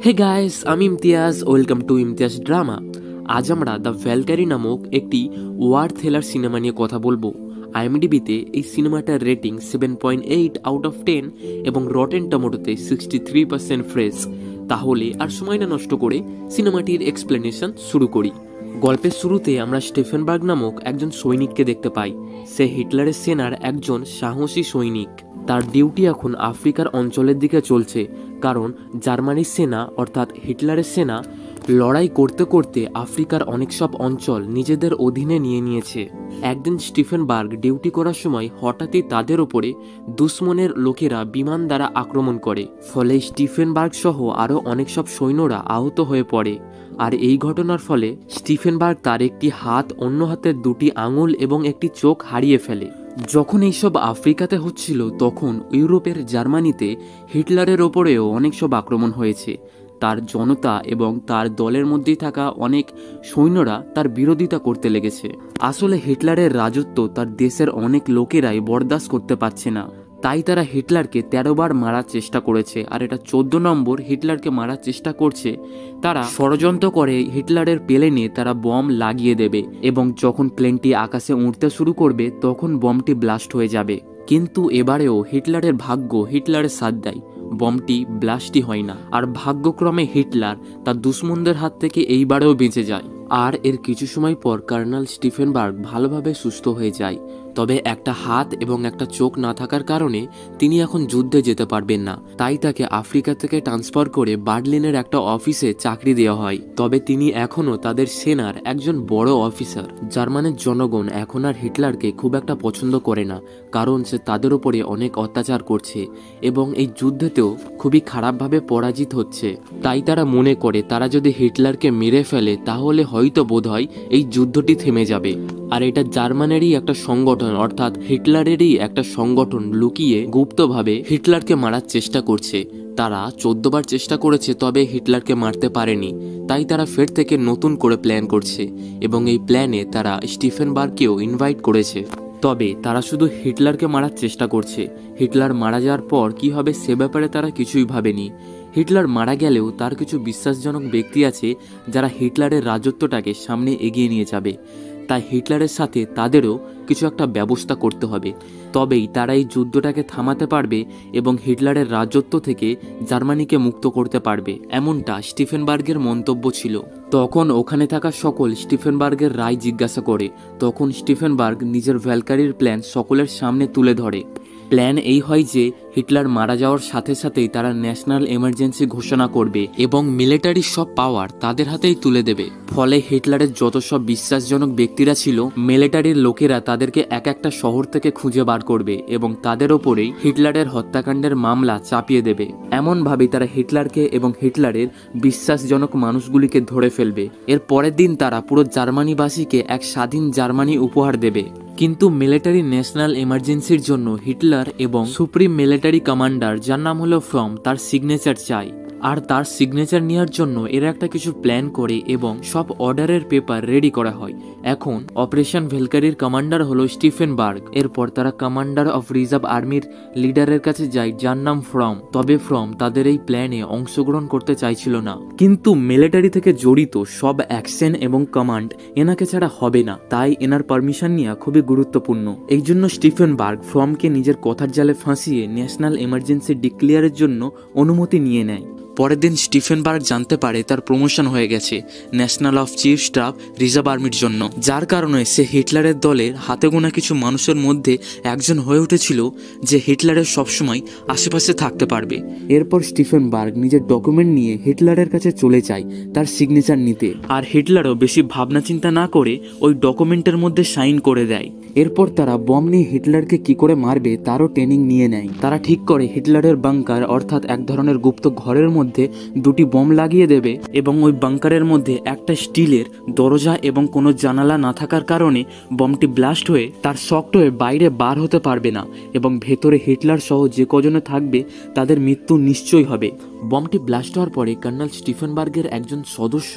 Hey guys, আমি Imtiaz. Welcome to Imtiaz drama. আজ আমরা দ্য ভ্যালকারি নামক একটি ওয়ার থ্রিলার সিনেমা নিয়ে কথা বলবো। আইএমডিবিতে এই সিনেমাটার রেটিং 7.8 আউট অফ 10 এবং রটেন টমেটোতে 63% ফ্রেশ। তাহলে আর সময় না নষ্ট করে সিনেমাটির এক্সপ্লেনেশন শুরু করি। গল্পের শুরুতে আমরা স্টেফেনবার্গ নামক একজন সৈনিককে দেখতে পাই। সে হিটলারের সেনার একজন সাহসী সৈনিক। তার ডিউটি এখন আফ্রিকার অঞ্চলের দিকে চলছে, কারণ জার্মানির সেনা অর্থাৎ হিটলারের সেনা লড়াই করতে করতে আফ্রিকার অনেক সব অঞ্চল নিজেদের অধীনে নিয়ে নিয়েছে। একদিন স্টিফেনবার্গ ডিউটি করার সময় হঠাৎই তাদের ওপরে দুশ্মনের লোকেরা বিমান দ্বারা আক্রমণ করে, ফলে স্টিফেনবার্গ সহ আরও অনেক সব সৈন্যরা আহত হয়ে পড়ে। আর এই ঘটনার ফলে স্টিফেনবার্গ তার একটি হাত, অন্য হাতের দুটি আঙুল এবং একটি চোখ হারিয়ে ফেলে। যখন এইসব আফ্রিকাতে হচ্ছিল, তখন ইউরোপের জার্মানিতে হিটলারের ওপরেও অনেক সব আক্রমণ হয়েছে। তার জনতা এবং তার দলের মধ্যেই থাকা অনেক সৈন্যরা তার বিরোধিতা করতে লেগেছে। আসলে হিটলারের রাজত্ব তার দেশের অনেক লোকেরাই বরদাস্ত করতে পারছে না, তাই তারা হিটলারকে 13 বার মারার চেষ্টা করেছে। আর এটা 14 নম্বর হিটলারকে মারার চেষ্টা করছে। তারা ষড়যন্ত্র করে হিটলারের প্লেনে তারা বম লাগিয়ে দেবে, এবং যখন প্লেনটি আকাশে উড়তে শুরু করবে তখন বমটি ব্লাস্ট হয়ে যাবে। কিন্তু এবারেও হিটলারের ভাগ্য হিটলারের সাথ দেয়, বমটি ব্লাস্টই হয় না। আর ভাগ্যক্রমে হিটলার তার দুশ্মনদের হাত থেকে এইবারেও বেঁচে যায়। আর এর কিছু সময় পর কর্নেল স্টিফেনবার্গ ভালোভাবে সুস্থ হয়ে যায়। তবে একটা হাত এবং একটা চোখ না থাকার কারণে তিনি এখন যুদ্ধে যেতে পারবেন না। তাই তাকে আফ্রিকা থেকে ট্রান্সফার করে বার্লিনের একটা অফিসে চাকরি দেওয়া হয়। তবে তিনি এখনও তাদের সেনার একজন বড় অফিসার। জার্মানের জনগণ এখন আর হিটলারকে খুব একটা পছন্দ করে না, কারণ সে তাদের উপরে অনেক অত্যাচার করছে এবং এই যুদ্ধেতেও খুবই খারাপভাবে পরাজিত হচ্ছে। তাই তারা মনে করে তারা যদি হিটলারকে মেরে ফেলে তাহলে হয়তো বোধহয় এই যুদ্ধটি থেমে যাবে। আর এটা জার্মানেরই একটা সংগঠন, অর্থাৎ হিটলারেরই একটা সংগঠন লুকিয়ে গুপ্তভাবে হিটলারকে মারার চেষ্টা করছে। তারা 14 বার চেষ্টা করেছে, তবে হিটলারকে মারতে পারেনি। তাই তারা ফের থেকে নতুন করে প্ল্যান করছে, এবং এই প্ল্যানে তারা স্টিফেনবার্গকেও ইনভাইট করেছে। তবে তারা শুধু হিটলারকে মারার চেষ্টা করছে। হিটলার মারা যাওয়ার পর কি হবে সে ব্যাপারে তারা কিছুই ভাবেনি। হিটলার মারা গেলেও তার কিছু বিশ্বাসজনক ব্যক্তি আছে যারা হিটলারের রাজত্বটাকে সামনে এগিয়ে নিয়ে যাবে। তাই হিটলারের সাথে তাদেরও কিছু একটা ব্যবস্থা করতে হবে, তবেই তারা এই যুদ্ধটাকে থামাতে পারবে এবং হিটলারের রাজত্ব থেকে জার্মানিকে মুক্ত করতে পারবে। এমনটা স্টিফেনবার্গের মন্তব্য ছিল। তখন ওখানে থাকা সকল স্টিফেনবার্গের রায় জিজ্ঞাসা করে। তখন স্টিফেনবার্গ নিজের ভ্যালকারির প্ল্যান সকলের সামনে তুলে ধরে। প্ল্যান এই হয় যে হিটলার মারা যাওয়ার সাথে সাথেই তারা ন্যাশনাল এমার্জেন্সি ঘোষণা করবে এবং মিলিটারি সব পাওয়ার তাদের হাতেই তুলে দেবে। ফলে হিটলারের যত সব বিশ্বাসজনক ব্যক্তিরা ছিল, মিলিটারির লোকেরা তাদেরকে এক একটা শহর থেকে খুঁজে বার করবে এবং তাদের ওপরেই হিটলারের হত্যাকাণ্ডের মামলা চাপিয়ে দেবে। এমনভাবেই তারা হিটলারকে এবং হিটলারের বিশ্বাসজনক মানুষগুলিকে ধরে ফেলবে। এর পরের দিন তারা পুরো জার্মানিবাসীকে এক স্বাধীন জার্মানি উপহার দেবে। কিন্তু মিলিটারি ন্যাশনাল এমার্জেন্সির জন্য হিটলার এবং সুপ্রিম মিলিটারি কমান্ডার, যার নাম হলো ফ্রম, তার সিগনেচার চাই। আর তার সিগনেচার নেওয়ার জন্য এরা একটা কিছু প্ল্যান করে এবং সব অর্ডারের পেপার রেডি করা হয়। এখন অপারেশন ভ্যালকারির কমান্ডার হলো স্টিফেনবার্গ। এরপর তারা কমান্ডার অফ রিজার্ভ আর্মির লিডারের কাছে যায়, যার নাম ফ্রম। তবে ফ্রম তাদের এই প্ল্যানে অংশগ্রহণ করতে চাইছিল না। কিন্তু মিলিটারি থেকে জড়িত সব অ্যাকশন এবং কমান্ড এনাকে ছাড়া হবে না, তাই এনার পারমিশন নেওয়া খুবই গুরুত্বপূর্ণ। এই জন্য স্টিফেনবার্গ ফ্রমকে নিজের কথার জালে ফাঁসিয়ে ন্যাশনাল এমার্জেন্সি ডিক্লেয়ারের জন্য অনুমতি নিয়ে নেয়। পরের দিন স্টিফেনবার্গ জানতে পারে তার প্রমোশন হয়ে গেছে national of chief staff reserve আর্মির জন্য, যার কারণে সে হিটলারের দলের হাতে গোনা কিছু মানুষের মধ্যে একজন হয়ে উঠেছিল যে হিটলারের সবসময় আশেপাশে থাকতে পারবে। এরপর স্টিফেনবার্গ নিজের ডকুমেন্ট নিয়ে হিটলারের কাছে চলে যায় তার সিগনেচার নিতে। আর হিটলারও বেশি ভাবনা চিন্তা না করে ওই ডকুমেন্টের মধ্যে সাইন করে দেয়। এরপর তারা বম নিয়ে হিটলারকে কি করে মারবে তারও ট্রেনিং নিয়ে নেয়। তারা ঠিক করে হিটলারের বাংকার, অর্থাৎ এক ধরনের গুপ্ত ঘরের মধ্যে দুটি বম লাগিয়ে দেবে এবং ওই বাংকারের মধ্যে একটা স্টিলের দরজা এবং কোনো জানালা না থাকার কারণে বমটি ব্লাস্ট হয়ে তার শক্ট হয়ে বাইরে বার হতে পারবে না এবং ভেতরে হিটলার সহ যে কজনে থাকবে তাদের মৃত্যু নিশ্চয়ই হবে। বমটি ব্লাস্ট হওয়ার পরে কর্নেল স্টিফেনবার্গের একজন সদস্য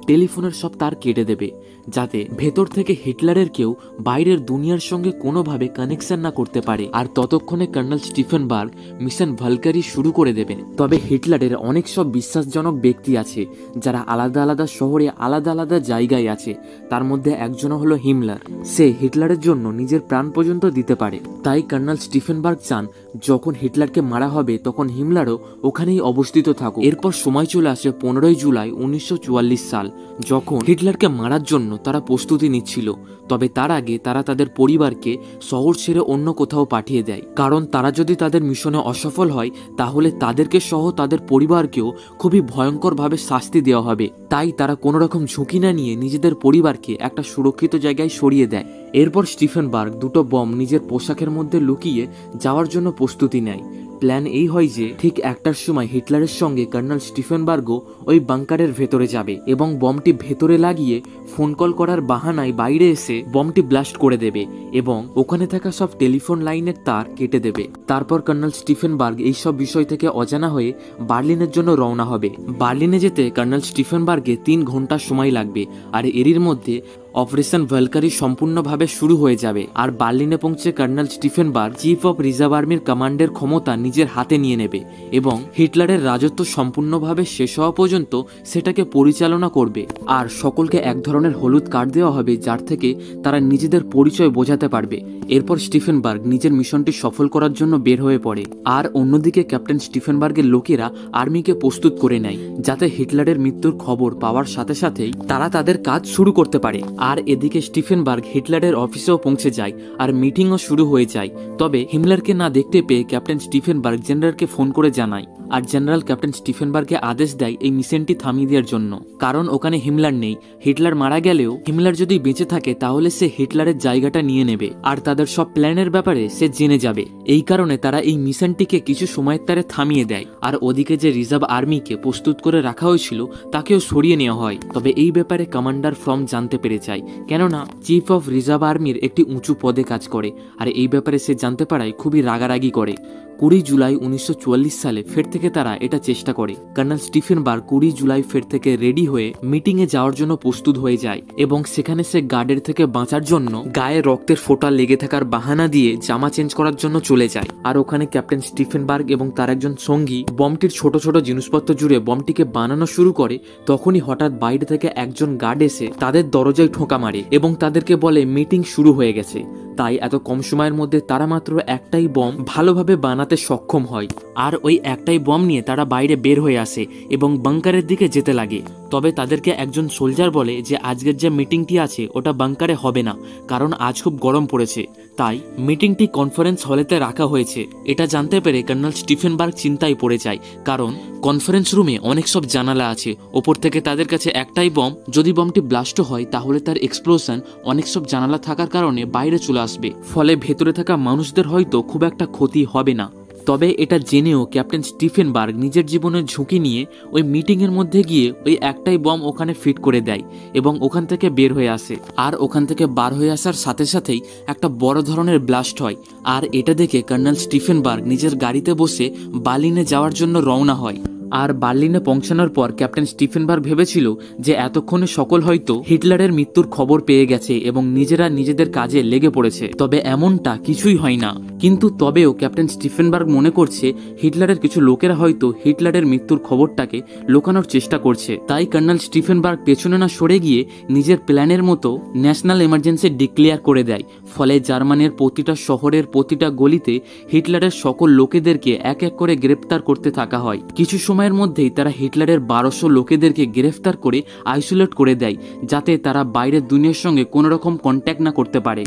টেলিফোনের সব তার কেটে দেবে, যাতে ভেতর থেকে হিটলারের কেউ বাইরের দুনিয়ার সঙ্গে কোনোভাবে কানেকশন না করতে পারে। আর ততক্ষণে কর্নেল স্টিফেনবার্গ মিশন ভালকারি শুরু করে দেবেন। তবে হিটলারের অনেক সব বিশ্বাসজনক ব্যক্তি আছে যারা আলাদা আলাদা শহরে আলাদা আলাদা জায়গায় আছে। তার মধ্যে একজন হলো হিমলার। সে হিটলারের জন্য নিজের প্রাণ পর্যন্ত দিতে পারে। তাই কর্নেল স্টিফেনবার্গ চান যখন হিটলারকে মারা হবে তখন হিমলারও ওখানেই অবস্থিত থাকুক। এরপর সময় চলে আসে 15 জুলাই 1944 সাল, যখন হিটলারকে মারার জন্য তারা প্রস্তুতি নিচ্ছিল। তবে তার আগে তারা তাদের পরিবারকে শহর ছেড়ে অন্য কোথাও পাঠিয়ে দেয়, কারণ তারা যদি তাদের মিশনে অসফল হয় তাহলে তাদেরকে সহ তাদের পরিবারকেও খুবই ভয়ঙ্করভাবে শাস্তি দেওয়া হবে। তাই তারা কোনো রকম ঝুঁকি না নিয়ে নিজেদের পরিবারকে একটা সুরক্ষিত জায়গায় সরিয়ে দেয়। এরপর স্টিফেনবার্গ দুটো বম নিজের পোশাকের মধ্যে লুকিয়ে যাওয়ার জন্য প্রস্তুতি নেয়। প্ল্যান এই হয় যে ঠিক একটার সময় হিটলারের সঙ্গে কর্নেল স্টিফেনবার্গও ওই বাংকারের ভেতরে যাবে এবং বমটি ভেতরে লাগিয়ে ফোন কল করার বাহানায় বাইরে এসে বমটি ব্লাস্ট করে দেবে এবং ওখানে থাকা সব টেলিফোন লাইনের তার কেটে দেবে। তারপর কর্নেল স্টিফেনবার্গ এইসব বিষয় থেকে অজানা হয়ে বার্লিনের জন্য রওনা হবে। বার্লিনে যেতে কর্নেল স্টিফেনবার্গে 3 ঘন্টা সময় লাগবে, আর এরই মধ্যে অপারেশন ভ্যালকারি সম্পূর্ণভাবে শুরু হয়ে যাবে। আর বার্লিনে পৌঁছে কর্নেল স্টিফেনবার্গ চিফ অফ রিজার্ভ আর্মির কমান্ডের ক্ষমতা নিজের হাতে নিয়ে নেবে এবং হিটলারের রাজত্ব সম্পূর্ণভাবে শেষ হওয়া পর্যন্ত সেটাকে পরিচালনা করবে। আর সকলকে এক ধরনের হলুদ কার্ড দেওয়া হবে যার থেকে তারা নিজেদের পরিচয় বোঝাতে পারবে। এরপর স্টিফেনবার্গ নিজের মিশনটি সফল করার জন্য বের হয়ে পড়ে। আর অন্যদিকে ক্যাপ্টেন স্টিফেনবার্গের লোকেরা আর্মিকে প্রস্তুত করে নেয় যাতে হিটলারের মৃত্যুর খবর পাওয়ার সাথে সাথেই তারা তাদের কাজ শুরু করতে পারে। আর এদিকে স্টিফেনবার্গ হিটলারের অফিসেও পৌঁছে যায় আর মিটিংও শুরু হয়ে যায়। তবে হিমলারকে না দেখতে পেয়ে ক্যাপ্টেন স্টিফেনবার্গ জেনারেলকে ফোন করে জানায়, আর জেনারেল ক্যাপ্টেন স্টিফেনবার্গকে আদেশ দেয় এই মিশনটি থামিয়ে দেওয়ার জন্য, কারণ ওখানে হিমলার নেই। হিটলার মারা গেলেও হিমলার যদি বেঁচে থাকে তাহলে সে হিটলারের জায়গাটা নিয়ে নেবে আর তাদের সব প্ল্যানের ব্যাপারে সে জেনে যাবে। এই কারণে তারা এই মিশনটিকে কিছু সময়ের তারে থামিয়ে দেয়। আর ওদিকে যে রিজার্ভ আর্মিকে প্রস্তুত করে রাখা হয়েছিল তাকেও সরিয়ে নেওয়া হয়। তবে এই ব্যাপারে কমান্ডার ফ্রম জানতে পেরে যায়, কেননা চিফ অফ রিজার্ভ আর্মির একটি উঁচু পদে কাজ করে। আর এই ব্যাপারে সে জানতে পারায় খুবই রাগারাগি করে। 20 জুলাই 1944 সালে ফের থেকে তারা এটা চেষ্টা করে। কর্নেল স্টিফেনবার্গ 20 জুলাই ফের থেকে রেডি হয়ে মিটিংয়ে যাওয়ার জন্য প্রস্তুত হয়ে যায় এবং সেখানে সে গার্ডের থেকে বাঁচার জন্য গায়ে রক্তের ফোঁটা লেগে থাকার বাহানা দিয়ে জামা চেঞ্জ করার জন্য চলে যায়। আর ওখানে ক্যাপ্টেন স্টিফেনবার্গ এবং তার একজন সঙ্গী বমটির ছোট ছোট জিনিসপত্র জুড়ে বমটিকে বানানো শুরু করে। তখনই হঠাৎ বাইরে থেকে একজন গার্ড এসে তাদের দরজায় ঠোকা মারে এবং তাদেরকে বলে মিটিং শুরু হয়ে গেছে। তাই এত কম সময়ের মধ্যে তারা মাত্র একটাই বম ভালোভাবে বানাতে সক্ষম হয়। আর ওই একটাই বম নিয়ে তারা বাইরে বের হয়ে আসে এবং বাংকারের দিকে যেতে লাগে। তবে তাদেরকে একজন সোলজার বলে যে আজকের যে মিটিংটি আছে ওটা বাংকারে হবে না, কারণ আজ খুব গরম পড়েছে, তাই মিটিংটি কনফারেন্স হলেতে রাখা হয়েছে। এটা জানতে পেরে কর্নেল স্টিফেনবার্গ চিন্তায় পড়ে যায়, কারণ কনফারেন্স রুমে অনেক সব জানালা আছে। ওপর থেকে তাদের কাছে একটাই বম, যদি বমটি ব্লাস্ট হয় তাহলে তার এক্সপ্লোশন অনেক সব জানালা থাকার কারণে বাইরে চলে আসবে, ফলে ভেতরে থাকা মানুষদের হয়তো খুব একটা ক্ষতি হবে না। তবে এটা জেনেও ক্যাপ্টেন স্টিফেনবার্গ নিজের জীবনের ঝুঁকি নিয়ে ওই মিটিংয়ের মধ্যে গিয়ে ওই একটাই বম ওখানে ফিট করে দেয় এবং ওখান থেকে বের হয়ে আসে। আর ওখান থেকে বার হয়ে আসার সাথে সাথেই একটা বড় ধরনের ব্লাস্ট হয়। আর এটা দেখে কর্নেল স্টিফেনবার্গ নিজের গাড়িতে বসে বার্লিনে যাওয়ার জন্য রওনা হয়। আর বার্লিনে পৌঁছানোর পর ক্যাপ্টেন স্টিফেনবার্গ ভেবেছিল যে এতক্ষণে সকল হয়তো হিটলারের মৃত্যুর খবর পেয়ে গেছে এবং নিজেরা নিজেদের কাজে লেগে পড়েছে। তবে এমনটা কিছুই হয় না। কিন্তু তবেও ক্যাপ্টেন স্টিফেনবার্গ মনে করছে হিটলারের কিছু লোকেরা হয়তো হিটলারের মৃত্যুর খবরটাকে লুকানোর চেষ্টা করছে। তাই কর্নেল স্টিফেনবার্গ পেছনে না সরে গিয়ে নিজের প্ল্যানের মতো ন্যাশনাল এমার্জেন্সি ডিক্লেয়ার করে দেয়। ফলে জার্মানির প্রতিটা শহরের প্রতিটা গলিতে হিটলারের সকল লোকেদেরকে এক এক করে গ্রেপ্তার করতে থাকা হয়। কিছু সময়ের মধ্যেই তারা হিটলারের 1200 লোকেদেরকে গ্রেফতার করে আইসোলেট করে দেয়, যাতে তারা বাইরের দুনিয়ার সঙ্গে কোনো রকম কন্ট্যাক্ট না করতে পারে।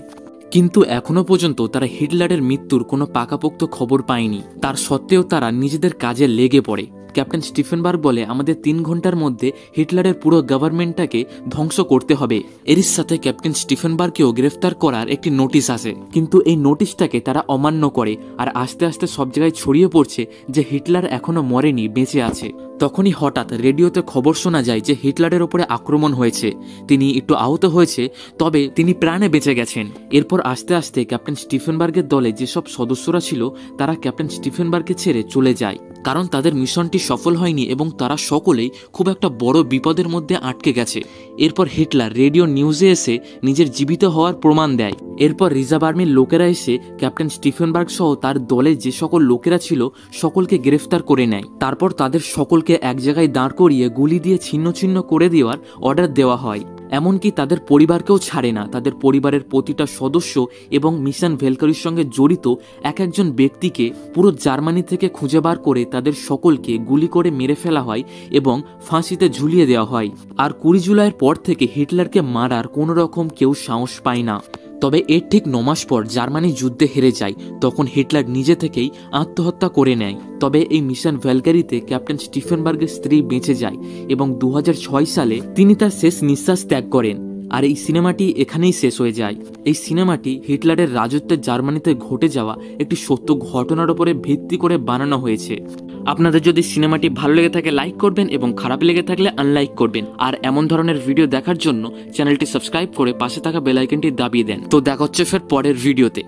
কিন্তু এখনো পর্যন্ত তারা হিটলারের মৃত্যুর কোনো পাকাপোক্ত খবর পায়নি। তার সত্ত্বেও তারা নিজেদের কাজে লেগে পড়ে। ক্যাপ্টেন স্টিফেনবার্গ বলে আমাদের 3 ঘন্টার মধ্যে হিটলারের পুরো গভর্নমেন্টটাকে ধ্বংস করতে হবে। এর সাথে ক্যাপ্টেন স্টিফেনবার্গকেও গ্রেফতার করার একটি নোটিশ আসে, কিন্তু এই নোটিশটাকে তারা অমান্য করে। আর আস্তে আস্তে সব জায়গায় ছড়িয়ে পড়ছে যে হিটলার এখনো মরেনি, বেঁচে আছে। তখনই হঠাৎ রেডিওতে খবর শোনা যায় যে হিটলারের ওপরে আক্রমণ হয়েছে, তিনি একটু আহত হয়েছে, তবে তিনি প্রাণে বেঁচে গেছেন। এরপর আস্তে আস্তে ক্যাপ্টেন স্টিফেনবার্গের দলে যেসব সদস্যরা ছিল তারা ক্যাপ্টেন স্টিফেনবার্গকে ছেড়ে চলে যায়, কারণ তাদের মিশনটি মিশনটি সফল হয়নি এবং তারা সকলেই খুব একটা বড় বিপদের মধ্যে আটকে গেছে। এরপর হিটলার রেডিও নিউজে এসে নিজের জীবিত হওয়ার প্রমাণ দেয়। এরপর রিজার্ভ আর্মির লোকেরা এসে ক্যাপ্টেন স্টিফেনবার্গ সহ তার দলে যে সকল লোকেরা ছিল সকলকে গ্রেফতার করে নেয়। তারপর তাদের সকলকে এক জায়গায় দাঁড় করিয়ে গুলি দিয়ে ছিন্ন ছিন্ন করে দেওয়ার অর্ডার দেওয়া হয়। এমনকি তাদের পরিবারকেও ছাড়ে না। তাদের পরিবারের প্রতিটা সদস্য এবং মিশন ভ্যালকারির সঙ্গে জড়িত এক একজন ব্যক্তিকে পুরো জার্মানি থেকে খুঁজে বার করে তাদের সকলকে গুলি করে মেরে ফেলা হয় এবং ফাঁসিতে ঝুলিয়ে দেওয়া হয়। আর 20 জুলাইয়ের পর থেকে হিটলারকে মারার কোনো রকম কেউ সাহস পায় না। তবে এর ঠিক 9 মাস পর জার্মানি যুদ্ধে হেরে যায়। তখন হিটলার নিজে থেকেই আত্মহত্যা করে নেয়। তবে এই মিশন ভ্যালকারিতে ক্যাপ্টেন স্টিফেনবার্গের স্ত্রী বেঁচে যায় এবং 2006 সালে তিনি তার শেষ নিঃশ্বাস ত্যাগ করেন। আর এই সিনেমাটি এখানেই শেষ হয়ে যায়। এই সিনেমাটি হিটলারের রাজত্বের জার্মানিতে ঘটে যাওয়া একটি সত্য ঘটনার উপরে ভিত্তি করে বানানো হয়েছে। আপনাদের যদি সিনেমাটি ভালো লেগে থাকে লাইক করবেন এবং খারাপ লেগে থাকলে আনলাইক করবেন। আর এমন ধরনের ভিডিও দেখার জন্য চ্যানেলটি সাবস্ক্রাইব করে পাশে থাকা বেল আইকনটি দাবিয়ে দেন। তো দেখা হচ্ছে ফের পরের ভিডিওতে।